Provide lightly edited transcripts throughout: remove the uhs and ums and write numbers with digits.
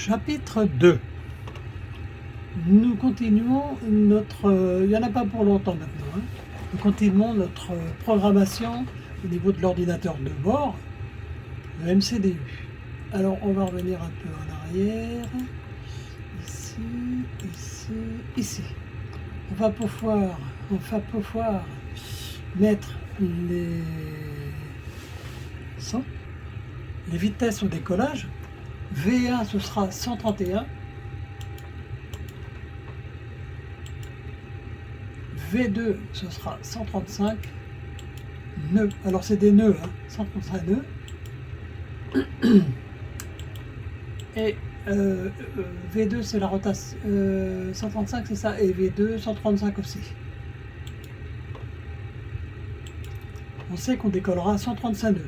Chapitre 2. Nous continuons notre... il n'y en a pas pour longtemps maintenant. Hein. Nous continuons notre programmation au niveau de l'ordinateur de bord, le MCDU. Alors on va revenir un peu en arrière. Ici, ici, ici. On va pouvoir mettre les vitesses au décollage. V1 ce sera 131, V2 ce sera 135 nœuds. Alors c'est des nœuds, hein, 135 nœuds. Et V2 c'est la rotation, 135 c'est ça, et V2 135 aussi. On sait qu'on décollera 135 nœuds.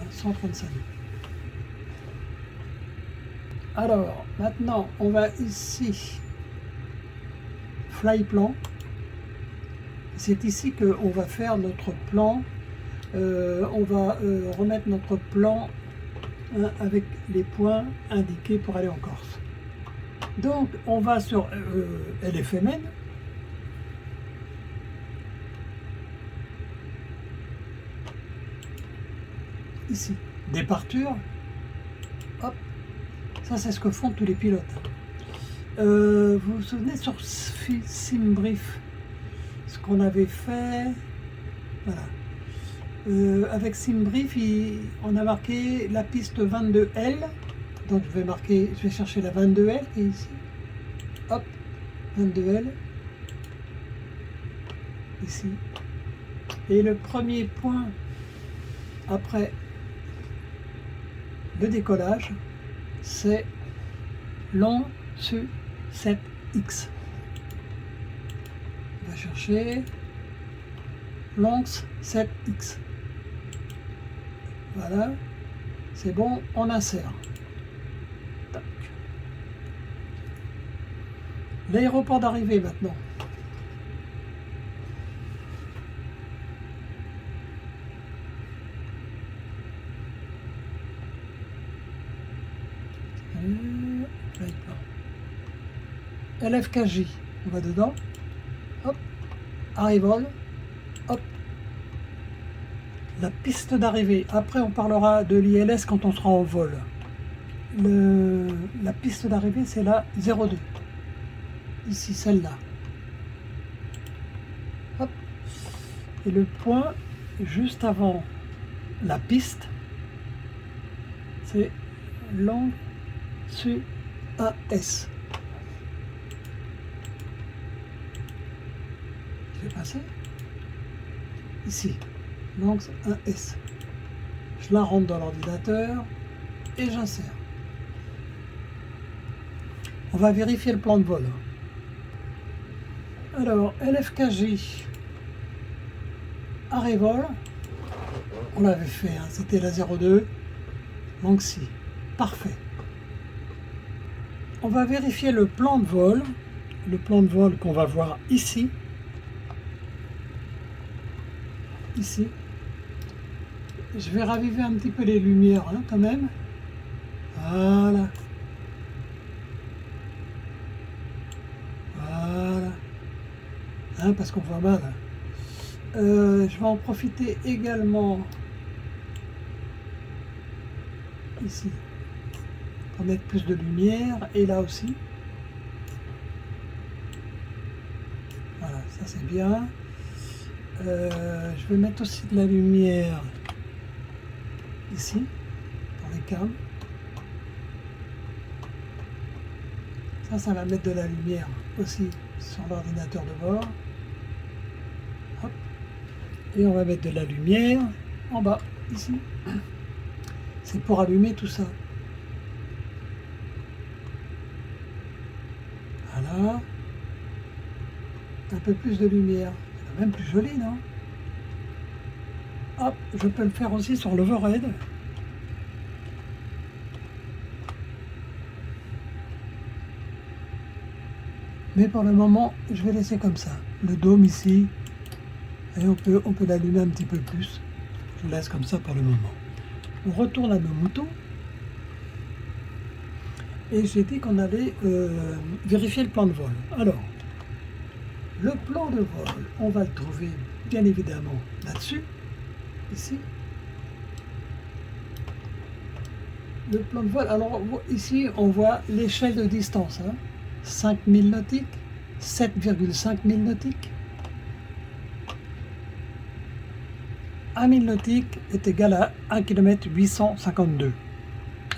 Hein, 135 nœuds. Alors, maintenant, on va ici, fly plan. C'est ici qu'on va faire notre plan. On va remettre notre plan avec les points indiqués pour aller en Corse. Donc, on va sur LFMN. Ici, départure. Hop. Ça, c'est ce que font tous les pilotes. Vous vous souvenez sur SimBrief, ce qu'on avait fait, voilà. Avec SimBrief, on a marqué la piste 22L. Donc je vais chercher la 22L qui est ici. Hop, 22L. Ici. Et le premier point après le décollage, c'est long su 7X. On va chercher longs 7X. Voilà, c'est bon, on insère. L'aéroport d'arrivée maintenant. LFKJ, on va dedans, hop, arrival, hop, la piste d'arrivée. Après on parlera de l'ILS quand on sera en vol. La piste d'arrivée c'est la 02, ici celle-là, hop, et le point juste avant la piste c'est long su AS. Passer ici, longs 1S. Je la rentre dans l'ordinateur et j'insère. On va vérifier le plan de vol. Alors, LFKJ arrival, on l'avait fait, hein, c'était la 02, donc si, parfait. On va vérifier le plan de vol qu'on va voir ici. Ici, je vais raviver un petit peu les lumières hein, quand même. Voilà. Voilà. Hein, parce qu'on voit mal. Je vais en profiter également ici pour mettre plus de lumière et là aussi. Voilà, ça c'est bien. Je vais mettre aussi de la lumière ici pour les cams. Ça va mettre de la lumière aussi sur l'ordinateur de bord. Hop. Et on va mettre de la lumière en bas ici. C'est pour allumer tout ça. Voilà. Un peu plus de lumière. Même plus joli, non? Hop, je peux le faire aussi sur l'overhead. Mais pour le moment, je vais laisser comme ça. Le dôme ici, et on peut l'allumer un petit peu plus. Je laisse comme ça pour le moment. On retourne à nos moutons. et j'ai dit qu'on allait vérifier le plan de vol. Alors, le plan de vol, on va le trouver bien évidemment là-dessus, ici. Le plan de vol, alors ici on voit l'échelle de distance, hein. 5000 nautiques, 7,5 000 nautiques. 1 000 nautiques est égal à 1 km 852.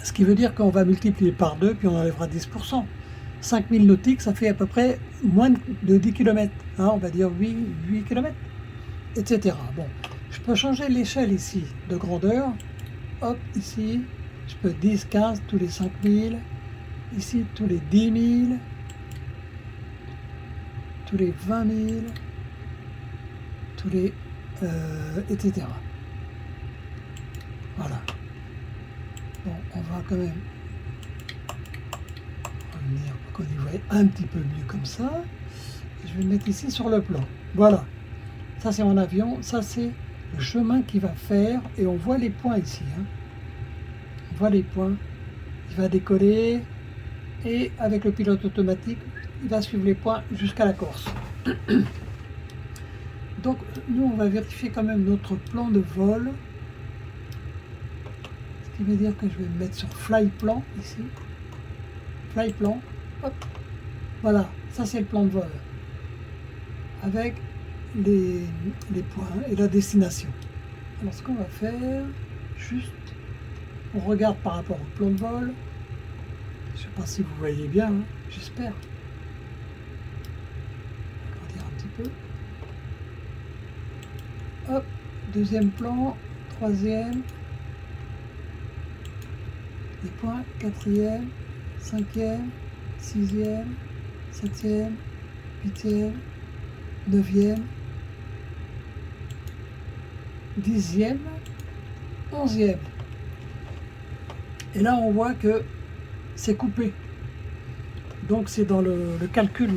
Ce qui veut dire qu'on va multiplier par 2, puis on enlèvera 10%. 5000 nautiques, ça fait à peu près moins de 10 km. Hein, on va dire 8 km, etc. Bon, je peux changer l'échelle ici de grandeur. Hop, ici, je peux 10, 15, tous les 5000. Ici, tous les 10 000. Tous les 20 000. Tous les... etc. Voilà. Bon, on va quand même revenir pour qu'on y voit un petit peu mieux comme ça. Je vais le mettre ici sur le plan. Voilà. Ça, c'est mon avion. Ça, c'est le chemin qu'il va faire. Et on voit les points ici. Hein. On voit les points. Il va décoller. Et avec le pilote automatique, il va suivre les points jusqu'à la Corse. Donc, nous, on va vérifier quand même notre plan de vol. Ce qui veut dire que je vais me mettre sur Fly Plan, ici. Fly Plan. Hop. Voilà, ça c'est le plan de vol. Avec les points et la destination. Alors, ce qu'on va faire, juste, on regarde par rapport au plan de vol. Je ne sais pas si vous voyez bien, hein, j'espère. On va dire un petit peu. Hop, deuxième plan, troisième, les points, quatrième, cinquième, sixième, septième, huitième, neuvième, dixième, onzième. Et là, on voit que c'est coupé. Donc, c'est dans le calcul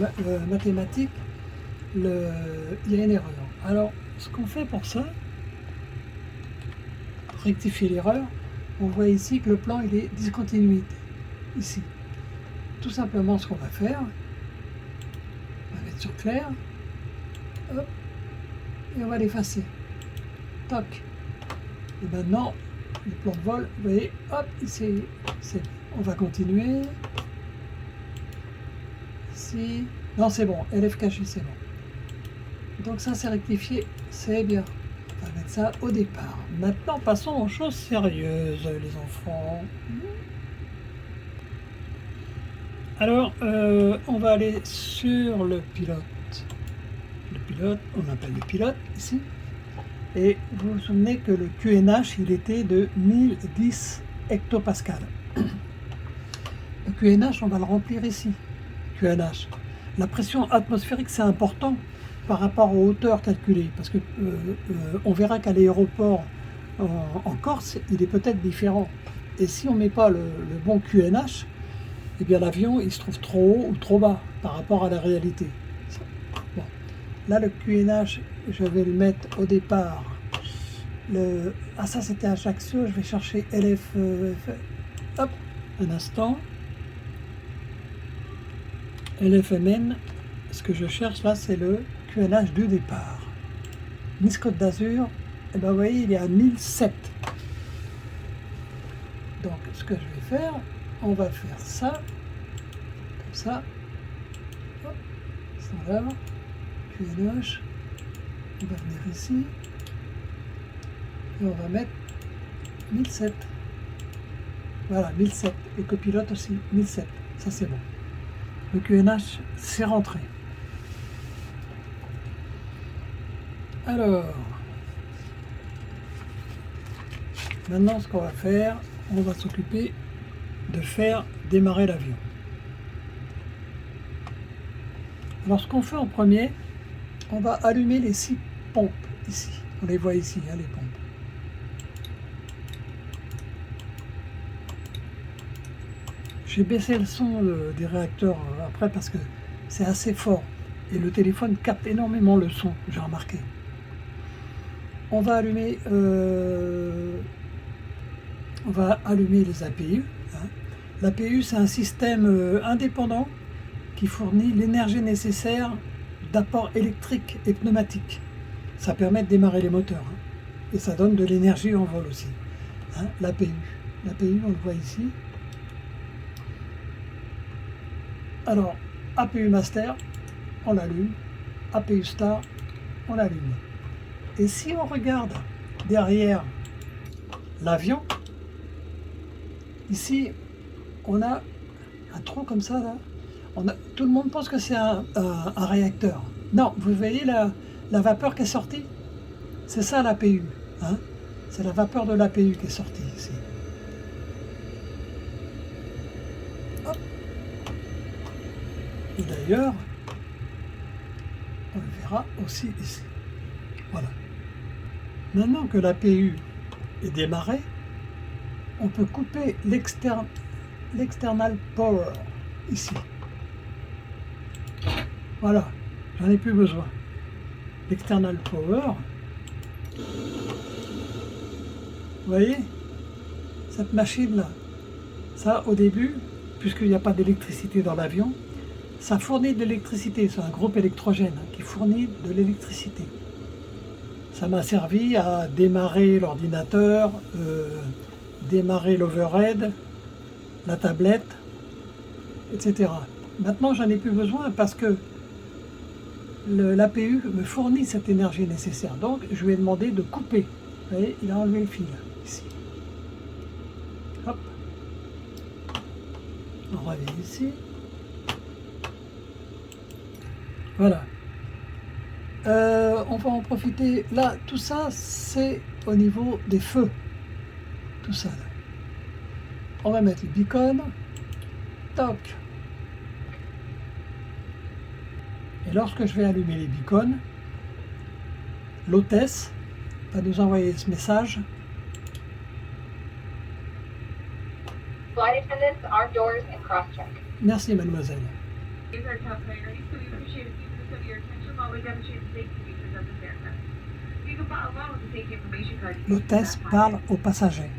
mathématique, il y a une erreur. Alors, ce qu'on fait pour ça, pour rectifier l'erreur, on voit ici que le plan il est discontinuité, ici. Tout simplement ce qu'on va faire, on va mettre sur clair, hop, et on va l'effacer. Toc. Et maintenant, le plan de vol, vous voyez, hop, c'est on va continuer. Ici, non c'est bon, LF caché c'est bon. Donc ça c'est rectifié, c'est bien. On va mettre ça au départ. Maintenant passons aux choses sérieuses les enfants. Alors on va aller sur le pilote. Le pilote, on appelle le pilote ici. Et vous vous souvenez que le QNH il était de 1010 hectopascal. Le QNH on va le remplir ici. QNH. La pression atmosphérique c'est important par rapport aux hauteurs calculées, parce que on verra qu'à l'aéroport en Corse, il est peut-être différent. Et si on ne met pas le bon QNH, eh bien l'avion il se trouve trop haut ou trop bas par rapport à la réalité. Bon. Là le QNH, je vais le mettre au départ. Ah ça c'était Ajaccio, je vais chercher LF. Hop, un instant. LFMN, ce que je cherche là c'est le QNH du départ. Nice Côte d'Azur, et ben vous voyez il est à 1007. Donc ce que je vais faire, on va faire ça, comme ça, hop, ça là, QNH, on va venir ici, et on va mettre 1007. Voilà, 1007, et copilote aussi, 1007, ça c'est bon. Le QNH, c'est rentré. Alors, maintenant ce qu'on va faire, on va s'occuper de faire démarrer l'avion. Alors ce qu'on fait en premier, on va allumer les 6 pompes ici. On les voit ici, hein, les pompes. J'ai baissé le son des réacteurs après parce que c'est assez fort et le téléphone capte énormément le son, j'ai remarqué. On va allumer les APU, hein. L'APU, c'est un système indépendant qui fournit l'énergie nécessaire d'apport électrique et pneumatique. Ça permet de démarrer les moteurs, hein. Et ça donne de l'énergie en vol aussi, hein, l'APU. L'APU, on le voit ici. Alors, APU Master, on l'allume. APU Star, on l'allume. Et si on regarde derrière l'avion, ici, on a un trou comme ça, là. Tout le monde pense que c'est un réacteur. Non, vous voyez la vapeur qui est sortie? C'est ça l'APU, hein? C'est la vapeur de l'APU qui est sortie ici. Hop. Et d'ailleurs, on le verra aussi ici. Voilà. Maintenant que l'APU est démarrée, on peut couper l'external power ici. Voilà, j'en ai plus besoin. L'external power. Vous voyez, cette machine-là, ça au début, puisqu'il n'y a pas d'électricité dans l'avion, ça fournit de l'électricité. C'est un groupe électrogène qui fournit de l'électricité. Ça m'a servi à démarrer l'ordinateur, démarrer l'overhead, la tablette, etc. Maintenant, j'en ai plus besoin parce que l'APU me fournit cette énergie nécessaire. Donc, je lui ai demandé de couper. Vous voyez, il a enlevé le fil, ici. Hop. On revient ici. Voilà. On va en profiter. Là, tout ça, c'est au niveau des feux. Tout ça, là. On va mettre le beacon. Toc. Et lorsque je vais allumer les beacons, l'hôtesse va nous envoyer ce message. Flight attendants, armed doors, and cross-check. Merci, mademoiselle. These are top priorities, so we appreciate if you could your attention while we demonstrate the safety features of this aircraft. You can follow along with the safety information card. L'hôtesse parle aux passagers.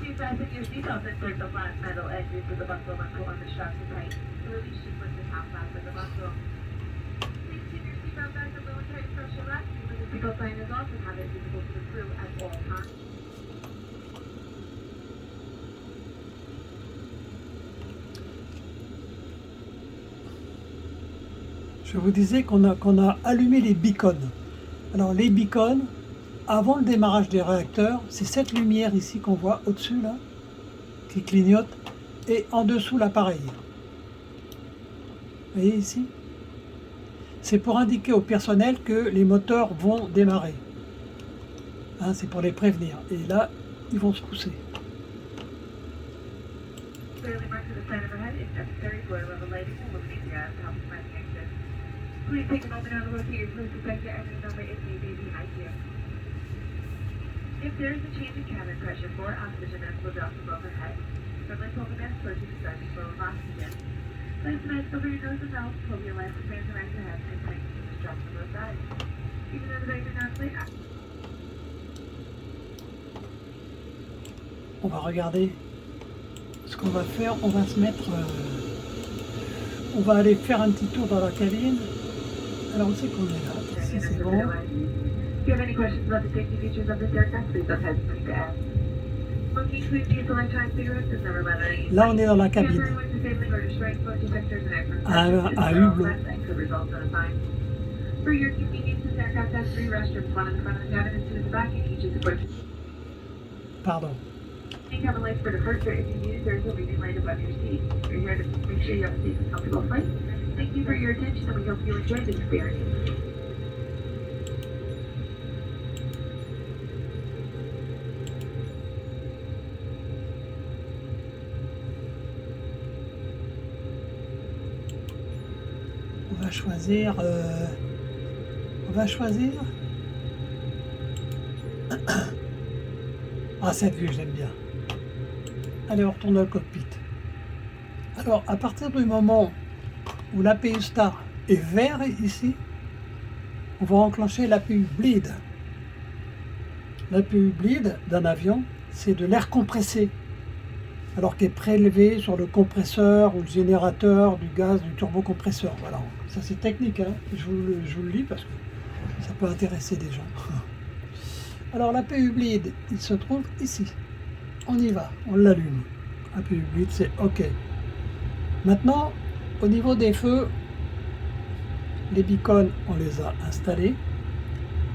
Please fasten your seatbelt and insert the flat metal edges of the buckle on the straps and tight. The release should put the top half of the buckle. Please keep your seatbelt back a little tight across your lap. The seatbelt sign is also have it visible to the crew at all times. Je vous disais qu'on a allumé les beacons. Alors les beacons, avant le démarrage des réacteurs, c'est cette lumière ici qu'on voit au-dessus là, qui clignote, et en dessous l'appareil. Vous voyez ici? C'est pour indiquer au personnel que les moteurs vont démarrer. Hein, c'est pour les prévenir. Et là, ils vont se pousser. Please take a moment out of rotate your clothes to check your engine number if may be behind you. If there is a change in cabin pressure, more oxygen mask will drop from overhead. From the open mask towards the starting flow of oxygen. Place the mask over your nose and mouth, pull your left hands around your head, and tighten the straps on both sides. Even though the bags are not split, On va regarder ce qu'on va faire. On va se mettre... on va aller faire un petit tour dans la cabine. Alors, on sait qu'on est là. Ici, c'est bon. If you have any questions about the safety features of this aircraft, please don't hesitate to ask. Smoking includes use electronic cigarettes and never let any. Là, on est dans la cabine. À hublot. For your convenience, this aircraft has 3 restrooms, one in the front of the cabin and 2 in the back, and each is equipped. Pardon. Any cabin lights for departure, if you use, there's a reading light above your seat. We're here to make sure you have a safe and comfortable flight. Thank you for your attention, and we hope you enjoyed the experience. On va choisir... on va choisir... Ah, cette vue, j'aime bien. Allez, on retourne dans le cockpit. Alors, à partir du moment où l'APU Star est vert ici, on va enclencher l'APU Bleed. L'APU Bleed d'un avion, c'est de l'air compressé. alors qui est prélevé sur le compresseur ou le générateur du gaz du turbocompresseur. Voilà, ça c'est technique, hein. Je vous le lis parce que ça peut intéresser des gens. Alors la PU bleed, il se trouve ici. On y va, on l'allume. La PU bleed, c'est OK. Maintenant, au niveau des feux, les beacons, on les a installés.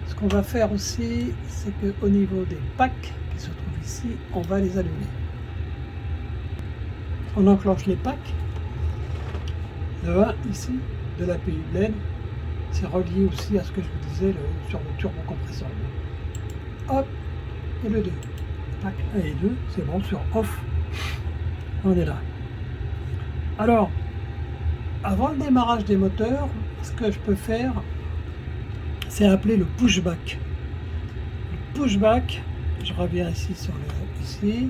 Ce qu'on va faire aussi, c'est qu'au niveau des packs qui se trouvent ici, on va les allumer. On enclenche les packs. Le 1 ici, de la PU bleed, c'est relié aussi à ce que je vous disais sur le turbocompresseur. Hop, et le 2. Pack 1 et 2, c'est bon, sur off. On est là. Alors, avant le démarrage des moteurs, ce que je peux faire, c'est appeler le pushback. Le pushback, je reviens ici sur le ici.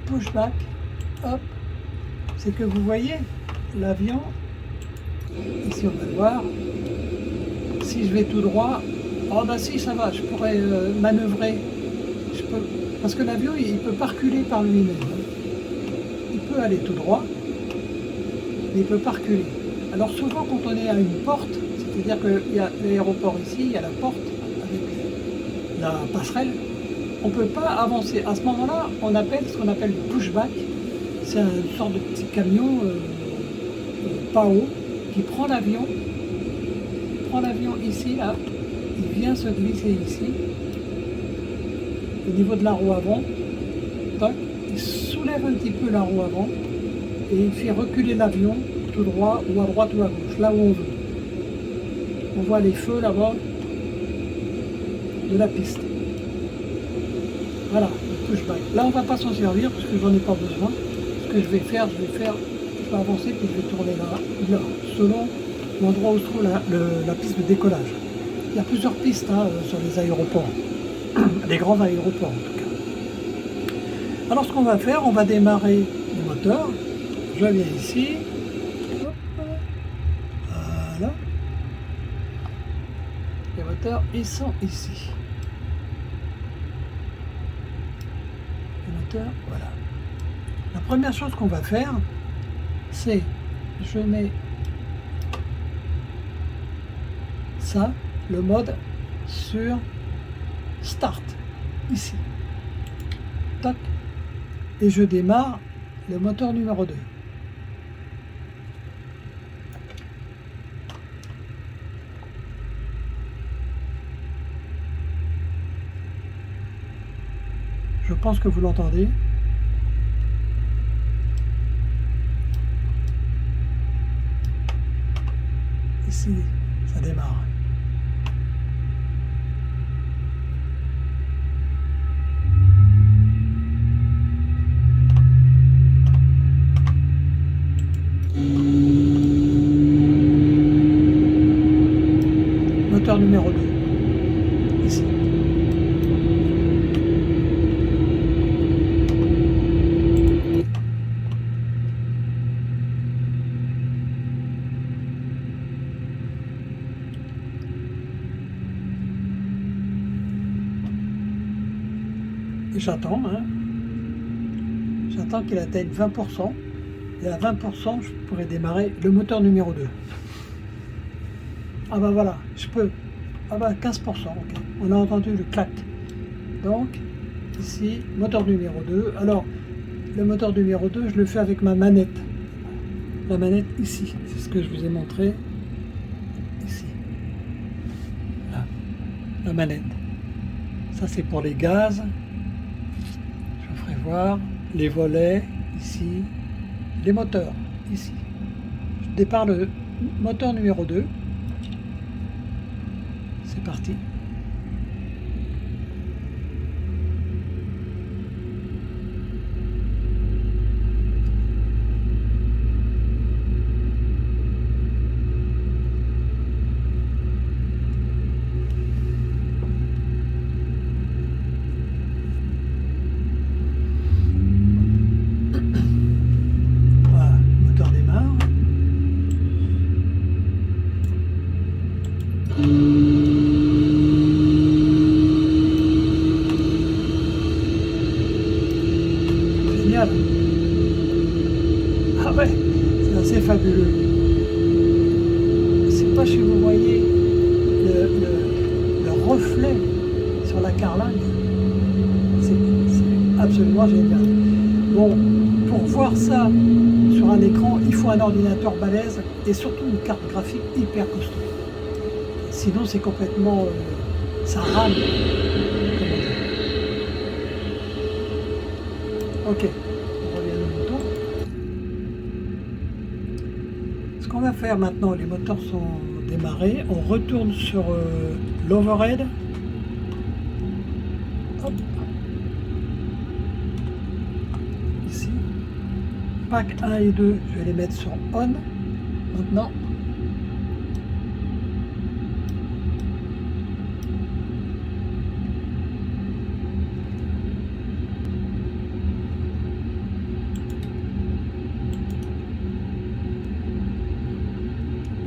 Pushback, hop, c'est que vous voyez l'avion, ici on va le voir, si je vais tout droit, oh bah si ça va, je pourrais manœuvrer, parce que l'avion il ne peut pas reculer par lui-même, il peut aller tout droit, mais il ne peut pas reculer. Alors souvent quand on est à une porte, c'est-à-dire qu'il y a l'aéroport ici, il y a la porte avec la passerelle, on ne peut pas avancer. À ce moment-là, on appelle ce qu'on appelle le pushback. C'est une sorte de petit camion pas haut qui prend l'avion ici, là, il vient se glisser ici, au niveau de la roue avant, tac, il soulève un petit peu la roue avant et il fait reculer l'avion tout droit ou à droite ou à gauche, là où on veut. On voit les feux là-bas de la piste. Voilà, le pushback. Là, on ne va pas s'en servir parce que j'en ai pas besoin. Ce que je vais faire, je vais avancer puis je vais tourner là, selon l'endroit où se trouve la piste de décollage. Il y a plusieurs pistes sur les aéroports, les grands aéroports en tout cas. Alors ce qu'on va faire, on va démarrer le moteur. Je viens ici. Hop, voilà. Les moteurs, ils sont ici. Les moteurs, voilà. La première chose qu'on va faire, c'est, je mets ça, le mode sur Start, ici. Tac. Et je démarre le moteur numéro 2. Je pense que vous l'entendez. Ici, ça démarre. Moteur numéro 2. Ici. Et j'attends, j'attends qu'il atteigne 20%. Et à 20%, je pourrais démarrer le moteur numéro 2. Ah bah voilà, je peux. Ah bah 15%, ok. On a entendu le clac. Donc, ici, moteur numéro 2. Alors, le moteur numéro 2, je le fais avec ma manette. La manette ici, c'est ce que je vous ai montré. Ici. Là, la manette. Ça, c'est pour les gaz. Je vous ferai voir. Les volets, ici. Les moteurs, ici. Je dépare le moteur numéro 2. C'est parti. C'est assez fabuleux. Je ne sais pas si vous voyez le reflet sur la carlingue. C'est absolument génial. Bon, pour voir ça sur un écran, il faut un ordinateur balèze et surtout une carte graphique hyper costaud. Sinon, c'est complètement... ça rame. Ok, on revient au moteur. Ce qu'on va faire maintenant, les moteurs sont démarrés. On retourne sur l'overhead. Hop. Ici. Pack 1 et 2, je vais les mettre sur on. Maintenant.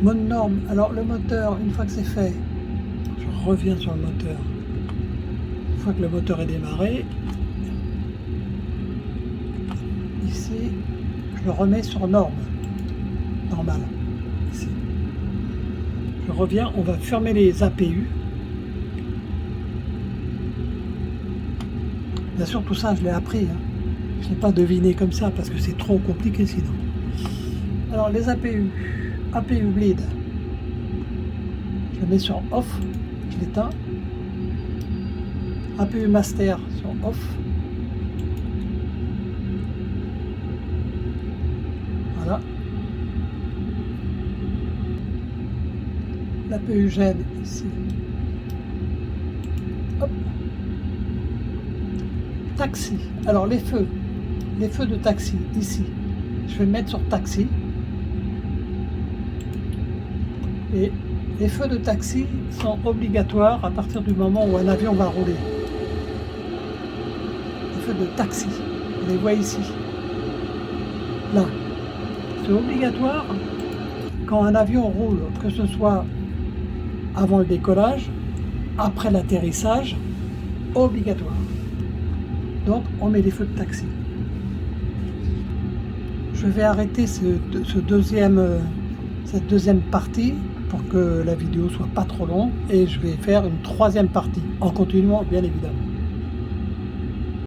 Mode norme. Alors le moteur, une fois que c'est fait, je reviens sur le moteur. Une fois que le moteur est démarré, ici, je le remets sur norme. Normal. Ici. Je reviens, on va fermer les APU. Bien sûr, tout ça, je l'ai appris. Hein. Je ne l'ai pas deviné comme ça parce que c'est trop compliqué sinon. Alors les APU. APU bleed, je le mets sur off, je l'éteins. APU master sur off. Voilà. L'APU gène ici. Hop. Taxi. Alors les feux de taxi ici, je vais mettre sur taxi. Et les feux de taxi sont obligatoires à partir du moment où un avion va rouler. Les feux de taxi, vous les voyez ici. Là. C'est obligatoire quand un avion roule, que ce soit avant le décollage, après l'atterrissage, obligatoire. Donc on met les feux de taxi. Je vais arrêter cette deuxième partie pour que la vidéo soit pas trop longue et je vais faire une troisième partie en continuant bien évidemment.